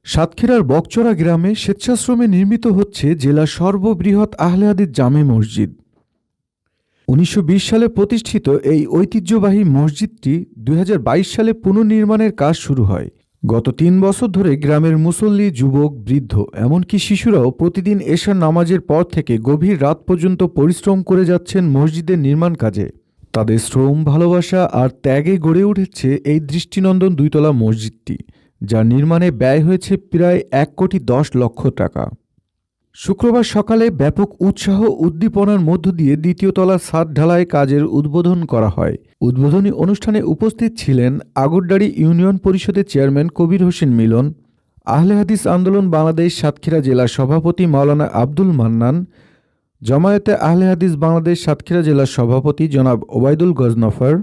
সাতক্ষীরার বকচরা গ্রামে স্বেচ্ছাশ্রমে নির্মিত হচ্ছে জেলার সর্ববৃহৎ আহলে হাদিস জামে মসজিদ। ১৯২০ সালে প্রতিষ্ঠিত এই ঐতিহ্যবাহী মসজিদটি ২০২২ সালে পুনর্নির্মাণের কাজ শুরু হয়। গত ৩ বছর ধরে গ্রামের মুসল্লি, যুবক, বৃদ্ধ এমনকি শিশুরাও প্রতিদিন এশার নামাজের পর থেকে গভীর রাত পর্যন্ত পরিশ্রম করে যাচ্ছেন মসজিদের নির্মাণ কাজে। তাদের শ্রম, ভালোবাসা আর ত্যাগে গড়ে উঠেছে এই দৃষ্টিনন্দন দুইতলা মসজিদটি, যার নির্মাণে ব্যয় হয়েছে প্রায় ১,১০,০০,০০০ টাকা। শুক্রবার সকালে ব্যাপক উৎসাহ উদ্দীপনার মধ্য দিয়ে দ্বিতীয় তলার ছাদ ঢালাই কাজের উদ্বোধন করা হয়। উদ্বোধনী অনুষ্ঠানে উপস্থিত ছিলেন আগরদাড়ি ইউনিয়ন পরিষদের চেয়ারম্যান কবির হোসেন মিলন, আহলে হাদিস আন্দোলন বাংলাদেশ সাতক্ষীরা জেলার সভাপতি মাওলানা আব্দুল মান্নান, জামায়াতে আহলে হাদিস বাংলাদেশ সাতক্ষীরা জেলার সভাপতি জনাব ওবায়দুল গজনফর,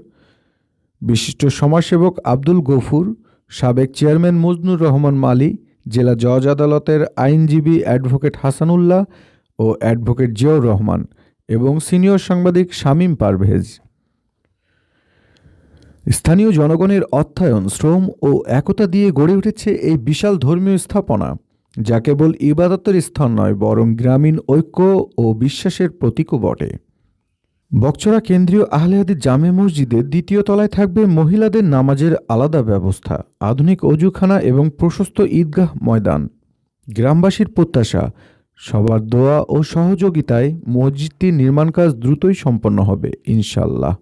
বিশিষ্ট সমাজসেবক আব্দুল গফুর, সাবেক চেয়ারম্যান মজনুর রহমান মালি, জেলা জজ আদালতের আইনজীবী অ্যাডভোকেট হাসানুল্লাহ ও অ্যাডভোকেট জিয়াউর রহমান এবং সিনিয়র সাংবাদিক শামীম পারভেজ। স্থানীয় জনগণের অর্থায়ন, শ্রম ও একতা দিয়ে গড়ে উঠেছে এই বিশাল ধর্মীয় স্থাপনা, যা কেবল ইবাদতের স্থান নয়, বরং গ্রামীণ ঐক্য ও বিশ্বাসের প্রতীকও বটে। বকচরা কেন্দ্রীয় আহলে হাদিস জামে মসজিদের দ্বিতীয় তলায় থাকবে মহিলাদের নামাজের আলাদা ব্যবস্থা, আধুনিক অজুখানা এবং প্রশস্ত ঈদগাহ ময়দান। গ্রামবাসীর প্রত্যাশা, সবার দোয়া ও সহযোগিতায় মসজিদটির নির্মাণ কাজ দ্রুতই সম্পন্ন হবে ইনশাআল্লাহ।